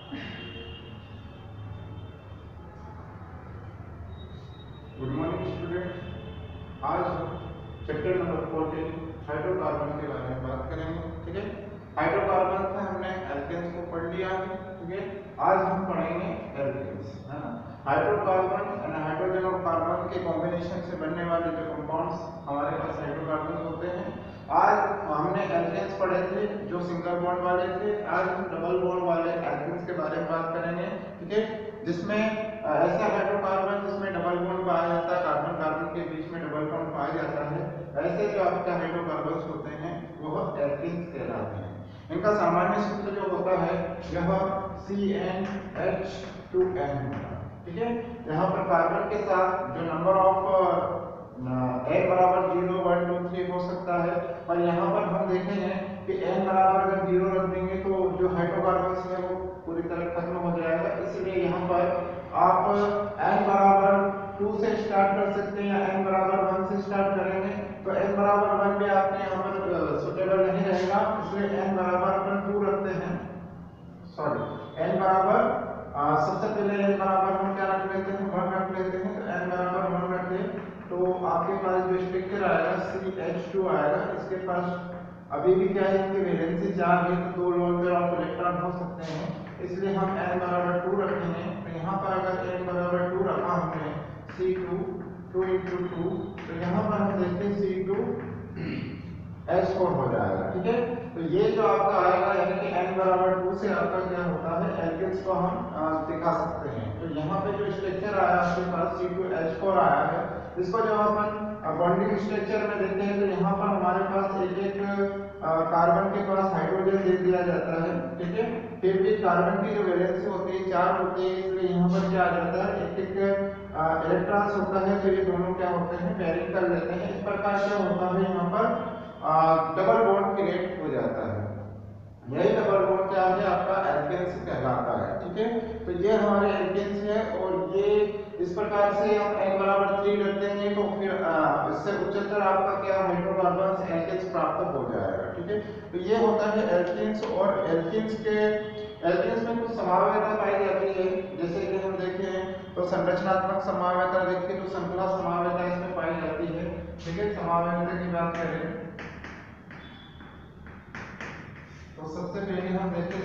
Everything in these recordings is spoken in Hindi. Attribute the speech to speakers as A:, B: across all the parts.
A: Good morning student. आज चैप्टर नंबर 14 हाइड्रोकार्बन के बारे में बात करेंगे। ठीक है, हाइड्रोकार्बन में हमने एल्केन्स को पढ़ लिया है। ठीक है, आज हम पढ़ेंगे एल्केन्स, है ना। हाइड्रोकार्बन यानी हाइड्रोजन और कार्बन के कॉम्बिनेशन से बनने वाले जो कंपाउंड्स हमारे पास हाइड्रोकार्बन होते हैं। आज हमने एल्केन्स पढ़े थे जो सिंगल बॉन्ड वाले थे। आज हम डबल बॉन्ड वाले एल्केन्स के बारे में बात करेंगे। ठीक है, जिसमें ऐसा हाइड्रोकार्बन जिसमें डबल बॉन्ड पाया जाता है, कार्बन कार्बन के बीच में डबल बॉन्ड पाया जाता है, ऐसे जो आपका हाइड्रोकार्बन्स होते हैं वह एल्केन्स कहलाते हैं। इनका सामान्य सूत्र जो होता है यह CnH2n होता है। ठीक है, यहाँ पर कार्बन के साथ जो नंबर ऑफ n बराबर 0 1 2 3 हो सकता है, पर यहाँ पर हम देखेंगे कि n बराबर अगर 0 रख देंगे तो जो हाइड्रोकार्बन्स है वो पूरी तरह खत्म हो जाएगा। इसलिए यहाँ पर आप n बराबर 2 से स्टार्ट कर सकते हैं या n बराबर 1 से स्टार्ट करेंगे तो n बराबर 1 भी आपके यहाँ पर सुटेबल नहीं रहेगा, इसलिए n बराबर अपन 2 रखते हैं। सॉरी, n बराबर सबसे पहले n बराबर हम क्या रख लेते हैं, 1 रख लेते हैं। तो n बराबर 1 रख दें तो आपके पास जो स्ट्रक्चर आएगा CH2 आएगा। इसके पास अभी भी क्या है, इसकी वैलेंसी 4 है तो 2 लोन पेयर ऑफ इलेक्ट्रॉन हो सकते हैं, इसलिए हम n बराबर 2 रखेंगे। तो यहाँ पर अगर n बराबर 2 रखा हमने C2 2 into 2 तो यहाँ पर हम देखते हैं C2 H4 हो जाएगा। ठीक है, तो ये जो आपका आएगा यानी कि n बराबर 2 से आपका क्या होता है, एल्केन्स को हम दिखा सकते हैं। तो यहाँ पे जो स्ट्रक्चर आया आपके पास C2H4 आया है, इसको जब अपन बॉन्डिंग स्ट्रक्चर में देखते हैं तो यहाँ पर हमारे पास एक एक कार्बन के पास हाइड्रोजन दे दिया जाता है। ठीक है, फिर भी कार्बन की जो वैलेंसी होती है 4 होती है, इसलिए यहाँ पर क्या आ जाता है, एक एक इलेक्ट्रॉन्स होता है, तो ये दोनों क्या होते हैं, पेयरिंग कर लेते हैं। इस प्रकार क्या होता है, यहाँ पर डबल बॉन्ड क्रिएट हो जाता है। यही डबल बॉन्ड क्या है, आपका एल्केन्स कहलाता है। ठीक है, तो ये हमारे एल्केन्स है और ये इस प्रकार से हम n बराबर 3 रख देंगे तो फिर इससे उच्चतर आपका क्या हाइड्रोकार्बन्स एल्केन्स प्राप्त हो जाएगा। ठीक है, तो ये होता है एल्केन्स। और एल्केन्स में कुछ समावेयता पाई जाती है, जैसे कि हम देखें तो संरचनात्मक समावेयता देखिए तो श्रृंखला समावेयता इसमें पाई जाती है। ठीक है, समावेयता की बात करें तो सबसे पहले हम देखते हैं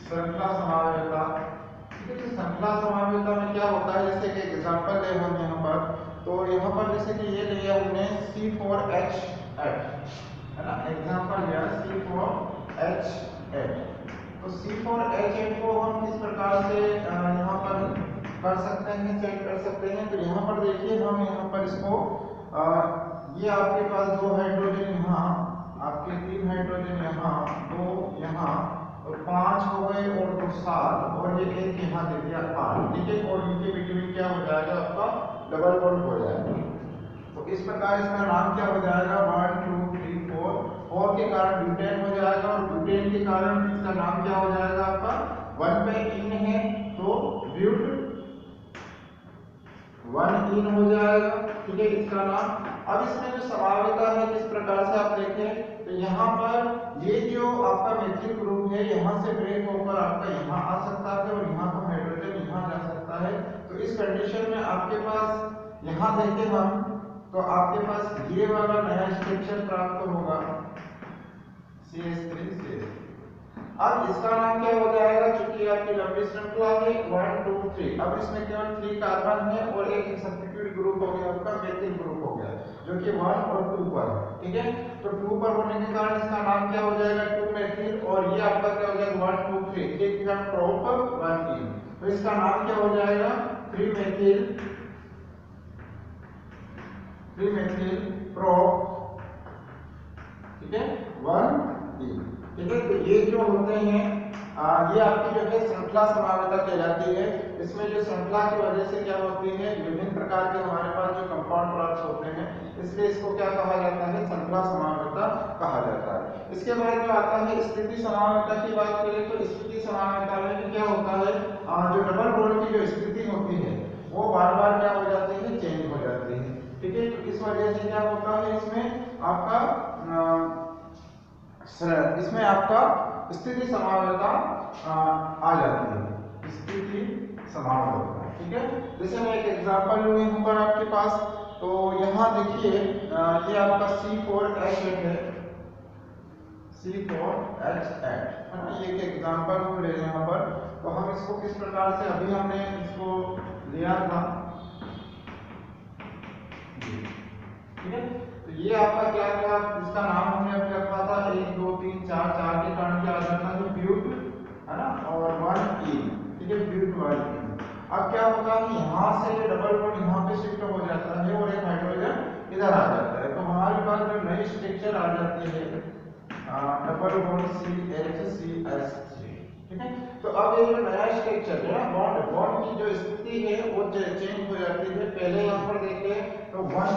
A: श्रृंखला समावेयता। ठीक है, तो श्रृंखला समावेयता में क्या होता है, जैसे कि एग्जांपल है हम यहाँ पर, तो यहाँ पर जैसे कि ये लिया हमने C4H8, है ना, एग्जांपल लिया C4H8। तो C4H8 को हम किस प्रकार से यहाँ पर कर सकते हैं, सेट कर सकते हैं। तो यहाँ पर देखिए हम यहाँ पर इसको ये आपके पास 2 हाइड्रोजन यहाँ, आपके 3 हाइड्रोजन यहाँ, 2 यहाँ और 5 हो गए और 2 7 और ये एक यहाँ दे दिया 8। ठीक है, और इनके बीच में क्या हो जाएगा, आपका डबल बॉन्ड हो जाएगा। तो इस प्रकार इसका नाम क्या हो जाएगा, 1 2 3 4 4 के कारण ब्यूटेन हो जाएगा और ब्यूटेन के कारण इसका नाम क्या हो जाएगा, आपका 1 पे इन है तो ब्यूट 1 इन हो जाएगा। ठीक है, इसका नाम। अब इसमें जो समावेयता है किस प्रकार से आप देखें तो यहाँ पर ये जो आपका मेथिल ग्रुप है यहाँ से ब्रेक होकर आपका यहाँ आ सकता है और यहाँ का हाइड्रोजन यहाँ जा सकता है। तो इस कंडीशन में आपके पास यहाँ देखें हम तो आपके पास ये वाला नया स्ट्रक्चर प्राप्त होगा CH3। अब इसका नाम क्या हो जाएगा, चूंकि आपकी लंबी श्रृंखला है 1 2 3, अब इसमें केवल 3 कार्बन है और एक सब्स्टिट्यूट ग्रुप हो गया, आपका मेथिल ग्रुप हो गया जो कि 1 और 2 पर। ठीक है, तो 2 पर होने के कारण इसका नाम क्या हो जाएगा, 2 मेथिल, और ये आपका क्या हो जाएगा 1 2 3 3 का प्रोप 1 इन, तो इसका नाम क्या हो जाएगा 3 मेथिल प्रोप। ठीक है, 1 इन। ठीक है, तो ये जो होते हैं ये आपकी जो है श्रृंखला समावेयता कहलाती है। इसमें जो श्रृंखला की वजह से क्या होती है, विभिन्न प्रकार के हमारे पास जो कंपाउंड प्राप्त होते हैं, इसलिए इसको क्या कहा जाता है, श्रृंखला समावेयता कहा जाता है। इसके बाद जो आता है स्थिति समावेयता की बात करें तो स्थिति समावेयता में क्या होता है, जो डबल बॉन्ड की जो स्थिति होती है वो बार बार क्या हो जाती है, चेंज हो जाती है। ठीक है, तो इस वजह से क्या होता है, इसमें आपका स्थिति समावयवता आ जाती है, स्थिति समावयवता। ठीक है, जैसे मैं एक एग्जांपल लूं यहाँ पर आपके पास, तो यहाँ देखिए ये आपका C4H8 है, C4H8 है ना, ये एक एग्जांपल हम ले रहे हैं यहाँ पर। तो हम इसको किस प्रकार से, अभी हमने इसको लिया था, ठीक है, तो ये आपका क्या था, इसका नाम हमने अभी रखा था 1 2 3 4, 4 के कारण क्या आ जाता है, ब्यूट है ना, और 1 इन, ठीक है, ब्यूट 1 इन। अब क्या होगा कि यहाँ से ये डबल बॉन्ड यहाँ पे शिफ्ट हो जाता है और एक हाइड्रोजन इधर आ जाता है, तो हमारे पास जो नई स्ट्रक्चर आ जाती है डबल बॉन्ड CHCS3। ठीक है, तो अब ये जो नया स्ट्रक्चर है बॉन्ड की जो स्थिति है वो चेंज हो जाती है। पहले यहाँ पर देखिए तो 1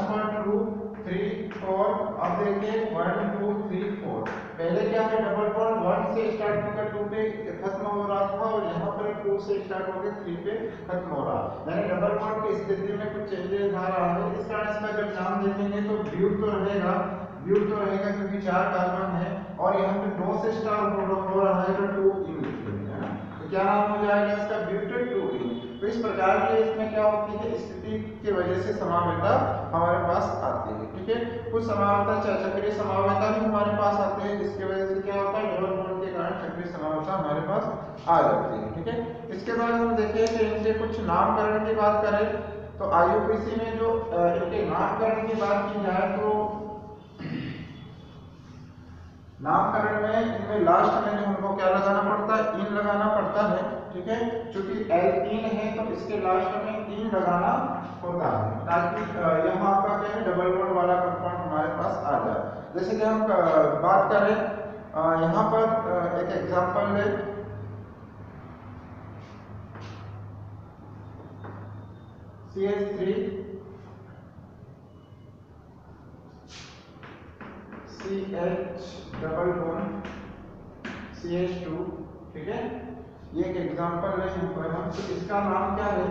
A: 2 3 4, अब देखिए 1 2 3 4, पहले क्या है डबल बॉन्ड 1 से स्टार्ट होकर 2 पे खत्म हो रहा था और यहाँ पर 2 से स्टार्ट होकर 3 पे खत्म हो रहा है, यानी डबल बॉन्ड की स्थिति में कुछ चेंजेस आ रहा है। इस कारण इसका जब नाम देखेंगे तो ब्यूट तो रहेगा, क्योंकि 4 कार्बन है और यहाँ पे 2 से स्टार्ट हो रहा है तो 2 इन लिखेंगे, है ना, तो क्या नाम हो जाएगा इसका, ब्यूटेड 2 इन। तो इस प्रकार की इसमें क्या होती है, स्थिति की वजह से समावयवता हमारे पास आती है। ठीक है, कुछ समावयवता चक्रीय समावयवता भी हमारे पास आती है, जिसकी वजह से क्या होता है, डबल बॉन्ड के कारण चक्रीय समावयवता हमारे पास आ जाती है। ठीक है, इसके बाद हम देखें कि इनके कुछ नामकरण की बात करें तो IUPAC में जो इनके नामकरण की बात की जाए तो नामकरण में इनमें लास्ट में जो हमको क्या लगाना पड़ता है, इन लगाना पड़ता है। ठीक है, चूंकि एल्कीन है तो इसके लास्ट में इन लगाना होता है ताकि यहाँ आपका क्या है, डबल बॉन्ड वाला कंपाउंड हमारे पास आ जाए। जैसे कि हम बात करें यहाँ पर एक एग्जांपल है, CH3 CH double bond CH2। ठीक है, ये एक एग्जांपल है यहाँ पर हम, तो इसका नाम क्या है,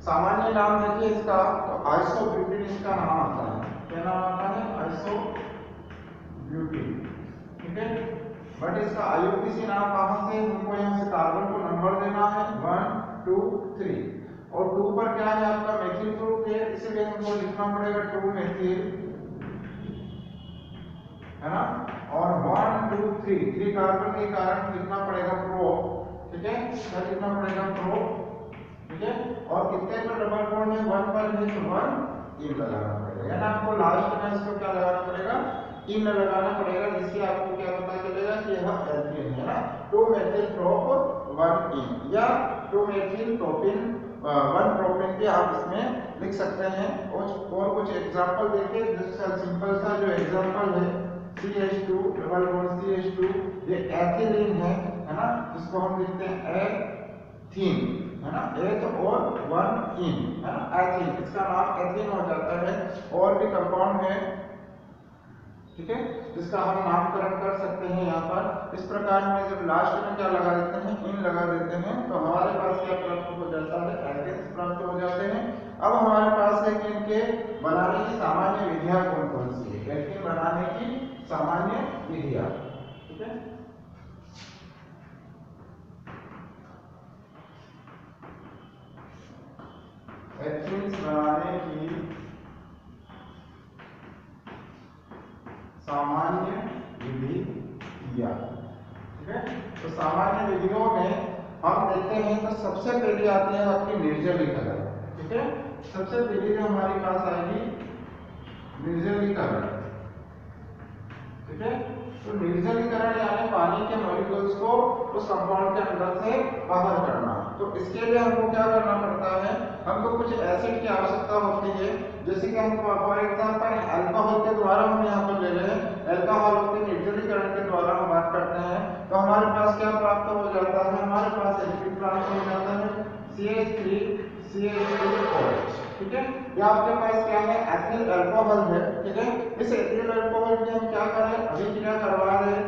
A: सामान्य नाम देखिए इसका तो आइसोब्यूटीन इसका नाम आता है, क्या नाम आता है, आइसोब्यूटीन। ठीक है, बट इसका IUPAC नाम कहाँ से, हमको यहाँ से कार्बन को नंबर देना है 1 2 3 और 2 पर क्या है आपका मेथिल ग्रुप है, इसलिए हमको लिखना पड़ेगा 2 मेथिल, है ना, और 1 2 3 कार्बन के कारण लिखना पड़ेगा प्रो। ठीक है, क्या लिखना पड़ेगा, प्रो। ठीक है, और कितने पर डबल बॉन्ड है, 1 पर है तो 1 इन लगाना पड़ेगा, यानी आपको लास्ट में इसको क्या लगाना पड़ेगा, इन लगाना पड़ेगा, जिससे आपको क्या पता चलेगा कि यह एल्कीन है ना, 2 मेथिल प्रोप 1 इन या 2 मेथिल प्रोपिन 1 प्रोपिन भी आप इसमें लिख सकते हैं। और कुछ एग्जांपल देखिए, जिसका सिंपल सा जो एग्जांपल है CH2 डबल बॉन्ड CH2, ये एथिलीन है ना, जिसको हम लिखते हैं एथीन, है ना, एथ और 1 इन, है ना, एथीन, इसका नाम एथीन हो जाता है। और भी कंपाउंड है, ठीक है, जिसका हम नामकरण कर सकते हैं यहाँ पर। इस प्रकार में जब लास्ट में क्या लगा देते हैं, इन लगा देते हैं, तो हमारे पास क्या प्राप्त हो जाता है, एल्केन्स प्राप्त हो जाते हैं। अब हमारे पास है कि इनके बनाने की सामान्य विधियां कौन कौन सी है, एल्केन बनाने की सामान्य विधियां। ठीक है, एल्केन्स बनाने की सामान्य विधियां। ठीक है, तो सामान्य विधियों में हम देखते हैं तो सबसे पहले आती है आपकी निर्जलीकरण। ठीक है, सबसे पहले जो हमारे पास आएगी निर्जलीकरण। ठीक है, तो निर्जलीकरण यानी पानी के मॉलिक्यूल्स को उस कंपाउंड के अंदर से बाहर करना। तो इसके लिए हमको क्या करना पड़ता है, हमको कुछ एसिड की आवश्यकता होती है, जैसे कि हम फॉर एग्जांपल अल्कोहल के द्वारा हम यहाँ पर ले रहे हैं, अल्कोहल के निर्जलीकरण के द्वारा हम बात करते हैं, तो हमारे पास क्या प्राप्त हो जाता है, हमारे पास एसिड प्राप्त हो जाता है CH3CH2OH। ठीक है, ये आपके पास क्या है, एथिल अल्कोहल है। ठीक है, इस एथिल अल्कोहल की हम क्या करें, अभिक्रिया करवा रहे हैं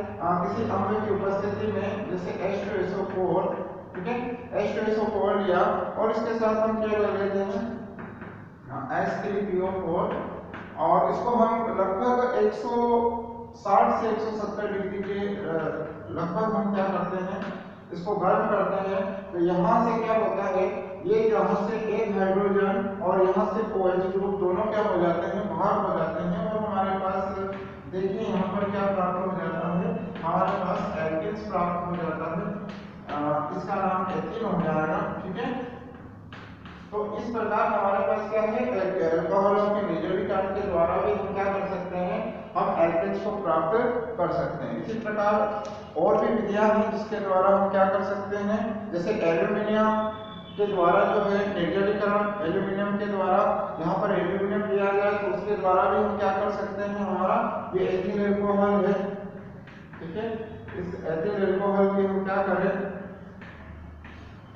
A: किसी अम्ल की उपस्थिति में, जैसे H2SO4। ठीक है, H2SO4 लिया और इसके साथ हम क्या ले लेते हैं, H3PO4, और इसको हम लगभग 100 60 से 170 डिग्री के लगभग हम क्या करते हैं, इसको गर्म करते हैं। तो यहाँ से क्या होता है, ये यहाँ से एक हाइड्रोजन और यहाँ से OH ग्रुप दोनों क्या हो जाते हैं, बाहर हो जाते हैं और हमारे पास देखिए यहाँ पर क्या प्राप्त हो जाता है, हमारे पास एल्केन्स प्राप्त हो जाता है। इसका नाम एथीन हो जाएगा। ठीक है, तो इस प्रकार हमारे पास क्या है, अल्कोहलों के निर्जलीकरण के द्वारा भी हम क्या कर सकते हैं, हम एल्केन्स को प्राप्त कर सकते हैं। इसी प्रकार और भी विधियां हैं जिसके द्वारा हम क्या कर सकते हैं, जैसे एल्यूमिनियम के द्वारा जो है निर्जलीकरण, एल्यूमिनियम के द्वारा यहाँ पर एल्यूमिनियम लिया जाए तो उसके द्वारा भी हम क्या कर सकते हैं, हमारा ये एथिल अल्कोहल है। ठीक है, इस एथिल अल्कोहल की हम क्या करें,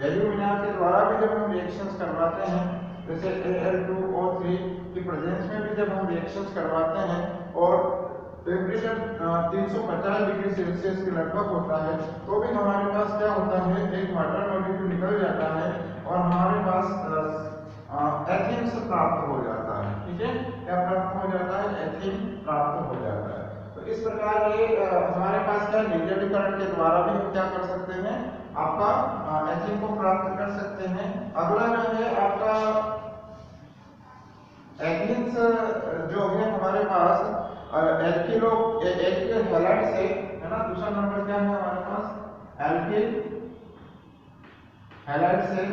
A: एल्यूमिनियम के द्वारा भी जब हम रिएक्शंस करवाते हैं, जैसे Al2O3 की प्रेजेंस में भी जब हम रिएक्शंस करवाते हैं और टेम्परेचर 350 डिग्री सेल्सियस के लगभग होता है, तो भी हमारे पास क्या होता है, एक वाटर मॉलिक्यूल निकल जाता है और हमारे पास एथीन प्राप्त हो जाता है। ठीक है, क्या प्राप्त हो जाता है, एथीन प्राप्त हो जाता है। तो इस प्रकार ये हमारे पास क्या निर्जलीकरण के द्वारा भी हम क्या कर सकते हैं, आपका एथीन को प्राप्त कर सकते हैं। अगला जो है आपका एथीन्स जो है हमारे पास एल्किल हैलाइड से है ना, दूसरा नंबर क्या है हमारे पास, एल्किल हैलाइड से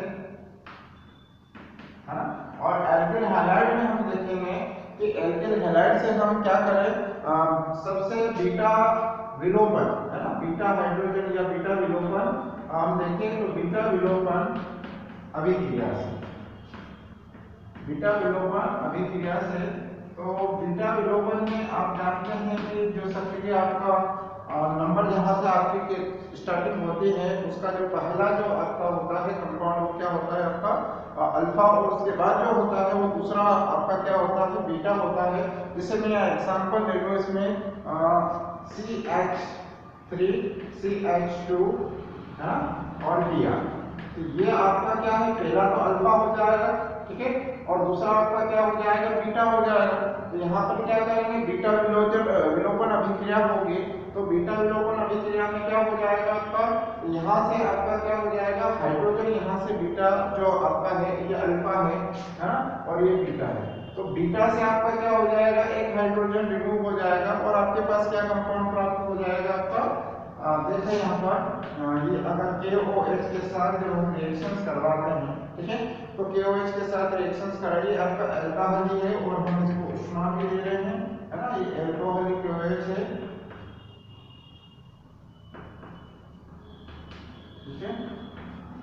A: है ना। और एल्किल हैलाइड में हम देखेंगे कि एल्किल हैलाइड से हम क्या करें, सबसे बीटा विलोपन है ना, बीटा हाइड्रोजन या बीटा विलोपन हम देखें तो बीटा विलोपन अभिक्रिया से, बीटा विलोपन अभिक्रिया से, तो बीटा विलोपन में आप जानते हैं कि जो सक्रिय आपका नंबर जहां से आपकी स्टार्टिंग होती है, उसका जो पहला जो आपका होता है कंपाउंड, वो क्या होता है आपका अल्फा, और उसके बाद जो होता है वो दूसरा आपका क्या होता है, बीटा होता है। जैसे मैं एग्जांपल ले लूं इसमें CH3 CH2 है और Br, तो ये आपका क्या है, पहला तो अल्फा हो जाएगा। ठीक है, और दूसरा आपका क्या हो जाएगा, बीटा हो जाएगा। तो यहाँ पर क्या करेंगे, बीटा विलोपन अभिक्रिया होगी, तो बीटा विलोपन अभिक्रिया में क्या हो जाएगा आपका, यहाँ से आपका क्या हो जाएगा, हाइड्रोजन यहाँ से बीटा जो आपका है ये अल्फा है ना, और ये बीटा है, तो बीटा से आपका क्या हो जाएगा, एक हाइड्रोजन रिमूव हो जाएगा और आपके पास क्या कंपाउंड प्राप्त हो जाएगा आपका, देखिए यहाँ पर ये अगर KOH के साथ जब हम रिएक्शंस करवाते हैं, ठीक है, तो KOH के साथ रिएक्शंस कराइए, आपका अल्कोहल ही है और हम इसको ऊष्मा भी दे रहे हैं, है ना, ये अल्कोहलिक KOH है। ठीक है,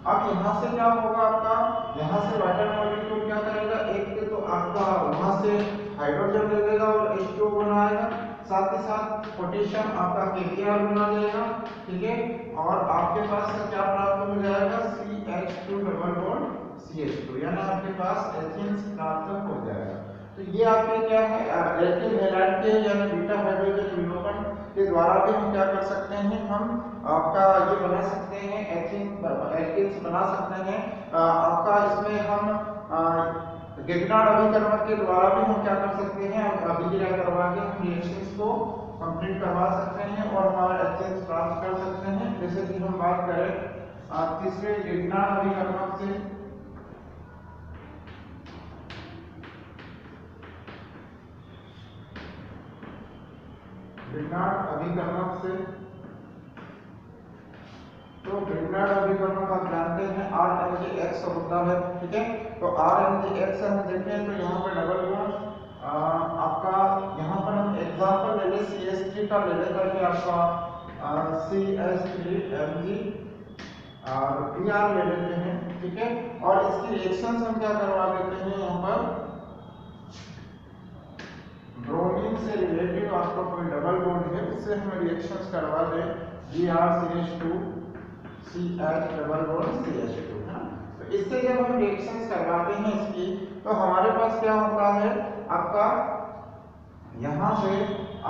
A: अब यहाँ से क्या होगा आपका, यहाँ से वाटर मॉलिक्यूल क्या करेगा, एक तो आपका वहां से हाइड्रोजन ले लेगा और H2O बनाएगा, साथ ही साथ पोटेशियम आपका KBr बना देगा। ठीक है, और आपके पास क्या प्राप्त हो जाएगा, CH2 डबल बॉन्ड CH2, यानी आपके पास एथीन्स प्राप्त हो जाएगा। तो ये आपके क्या है, एल्किल हैलाइड के यानी बीटा हाइड्रोजन विलोपन के द्वारा भी हम क्या कर सकते हैं, हम आपका ये बना सकते हैं, एल्किन्स बना सकते हैं। आपका इसमें हम गिबनार्ड अभिकर्मक के द्वारा भी हम क्या कर सकते हैं, अभिक्रिया करवा के हम रिएक्शंस को कंप्लीट करवा सकते हैं और हमारा एथीन्स प्राप्त कर सकते हैं। जैसे कि हम बात करें तीसरे गिबनार्ड अभिकर्मक से, गिबनार्ड अभिकर्मक से, तो गिबनार्ड अभिकर्मक आप जानते हैं RMgX होता है। ठीक है, तो RMgX हम देखें तो यहाँ पर डबल बॉन्ड आपका, यहाँ पर हम एग्जांपल ले लें CH3 का ले लें करके आपका CH3Mg और Br ले लेते हैं। ठीक है, और इसकी रिएक्शंस हम क्या करवा देते हैं, यहाँ पर ब्रोमीन से रिलेटेड आपका कोई डबल बॉन्ड है उससे हम रिएक्शंस करवा दें, BrCH2 CH double bond CH2 है। तो इससे जब हम रिएक्शंस करवाते हैं इसकी, तो हमारे पास क्या होता है आपका, यहाँ से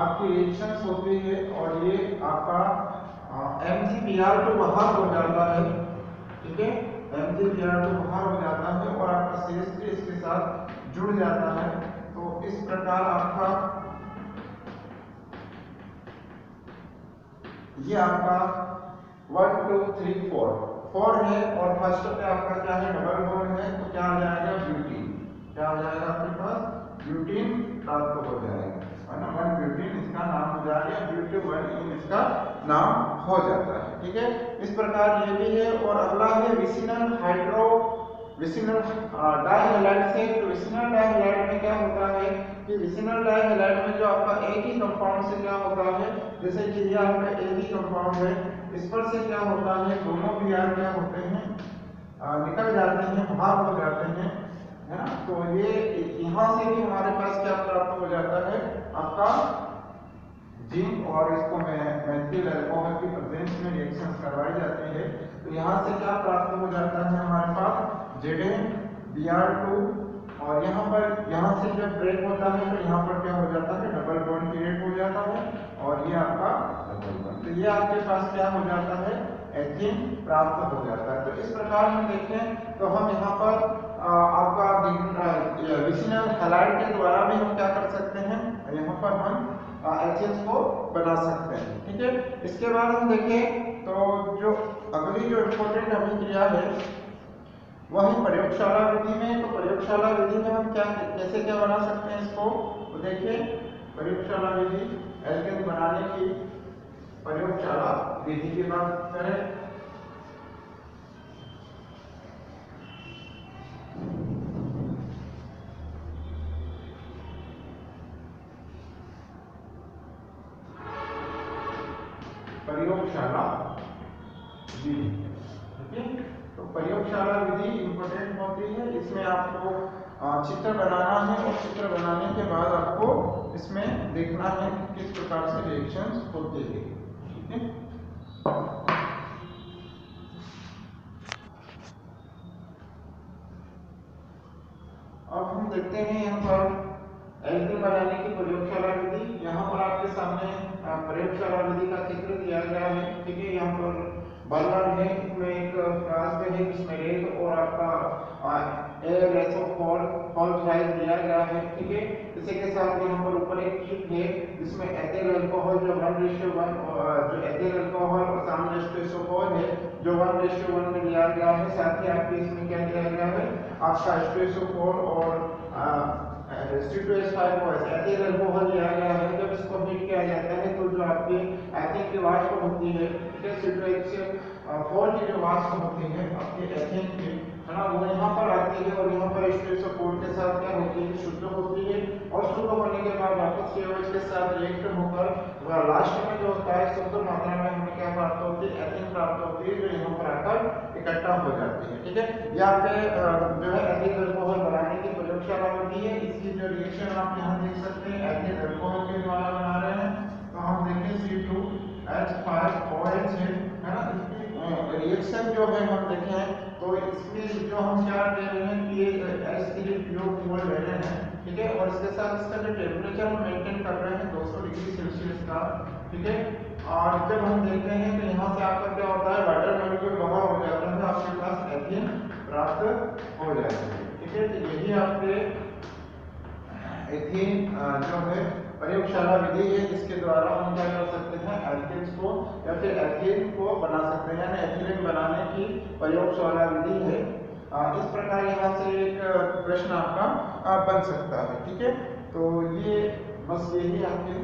A: आपकी रिएक्शंस होती है और ये आपका MgBr2 बाहर हो जाता है। ठीक है, MgBr2 बाहर हो जाता है और आपका CH3 इसके साथ जुड़ जाता है। तो इस प्रकार आपका ये आपका 1 2 3 4 है और फर्स्ट पे आपका क्या है, डबल बॉन्ड है, तो क्या आ जाएगा, ब्यूटीन। क्या आ जाएगा आपके पास, ब्यूटीन प्राप्त हो जाएगा, है ना। 1 ब्यूटीन इसका नाम हो जाएगा, ब्यूटी 1 इन इसका नाम हो जाता है, ठीक है। इस प्रकार ये भी है। और अगला है विसिनल डाइहैलाइड से। तो विसिनल डाइहैलाइड में क्या होता है कि विसिनल डाइहैलाइड में जो आपका एक ही कंपाउंड से क्या होता है, जैसे कि ये आपका एक ही कंपाउंड है, इस पर से क्या होता है, दोनों Br क्या होते हैं, निकल जाते हैं, बाहर हो जाते हैं, है ना। तो ये यहाँ से भी हमारे पास क्या प्राप्त हो जाता है, आपका जिंक, और इसको मैथिल अल्कोहल की प्रेजेंस में रिएक्शन करवाई जाती है। तो यहाँ से क्या प्राप्त हो जाता है हमारे पास, ZnBr2, और यहाँ से जब ब्रेक होता है तो यहाँ पर क्या हो जाता है, डबल बॉन्ड क्रिएट हो जाता है, और ये आपका डबल बॉन्ड, तो ये आपके पास क्या हो जाता है, एथीन प्राप्त हो जाता है। तो इस प्रकार हम देखें तो हम यहाँ पर आपका विसिनल हैलाइड के द्वारा भी हम क्या कर सकते हैं, यहाँ पर हम एथेन्स को बना सकते हैं, ठीक है। इसके बाद हम देखें तो जो अगली जो इम्पोर्टेंट अभिक्रिया है वही प्रयोगशाला विधि में। तो प्रयोगशाला विधि में हम क्या कैसे क्या बना सकते हैं इसको, तो देखिए प्रयोगशाला विधि, एल्केन बनाने की प्रयोगशाला विधि की बात करें। प्रयोगशाला विधि, ठीक है। तो प्रयोगशाला विधि इंपॉर्टेंट होती है, इसमें आपको चित्र बनाना है, और चित्र बनाने के बाद आपको इसमें देखना है कि किस प्रकार से रिएक्शंस होते हैं, ठीक है। अब हम देखते हैं यहाँ पर एल्केन बनाने की प्रयोगशाला विधि। यहाँ पर आपके सामने प्रयोगशाला विधि का चित्र दिया गया है, ठीक है। यहाँ पर बर्नर है, इसमें एक फ्लास्क है जिसमें रेत और आपका एयर गैसोफॉल दिया गया है, ठीक है। इसी के साथ यहाँ पर ऊपर एक टिप है जिसमें एथिल अल्कोहल जो 1:1 जो एथिल अल्कोहल और सामने एस्ट्रेसोफॉल है जो 1:1 में लिया गया है। साथ ही आपके इसमें क्या दिया गया है, आपका एस्ट्रेसोफॉल और C2H5 को एथिल अल्कोहल लिया गया है। जब इसको हीट किया जाता है तो जो आपकी एथिन की वाष्प होती है, C2H4 की जो वाष्प होती है आपके एथिन की, है ना, वो यहाँ पर आती है, और यहाँ पर एस्ट्रेसोफॉल के साथ क्या होती है, शुद्ध होती है, और शुद्ध होने के बाद वापस COH के साथ रिएक्ट होकर लास्ट में जो होता है शुद्ध मात्रा में हमें क्या प्राप्त होती है, एथिन प्राप्त होती है, जो यहाँ पर आकर इकट्ठा हो जाती है, ठीक है। यहाँ पे जो है एथिल अल्कोहल बनाने की प्रयोगशाला होती है। इसकी जो रिएक्शन आप यहाँ देख सकते हैं, एथिल अल्कोहल के द्वारा बना रहे हैं, तो हम देखें C2H5OH है ना। इसकी रिएक्शन जो है हम देखें तो इसमें जो हम क्या ले रहे हैं कि ये H3PO4 ले रहे हैं, ठीक है। और इसके साथ इसका जो टेम्परेचर हम मेंटेन कर रहे हैं 200 डिग्री सेल्सियस का, ठीक है। और जब हम देखते हैं तो यहाँ से आपका क्या होता है, वाटर मॉलिक्यूल बाहर हो जाता है, आपके पास एथिन प्राप्त हो जाती है, ठीक है। तो यही आपके एथिन जो है प्रयोगशाला विधि है, जिसके द्वारा हम क्या कर सकते हैं, एल्केन्स को या फिर एथिलीन को बना सकते हैं, यानी एथिलीन बनाने की प्रयोगशाला विधि है। इस प्रकार यहाँ से एक प्रश्न आपका बन सकता है, ठीक है। तो ये बस यही आपके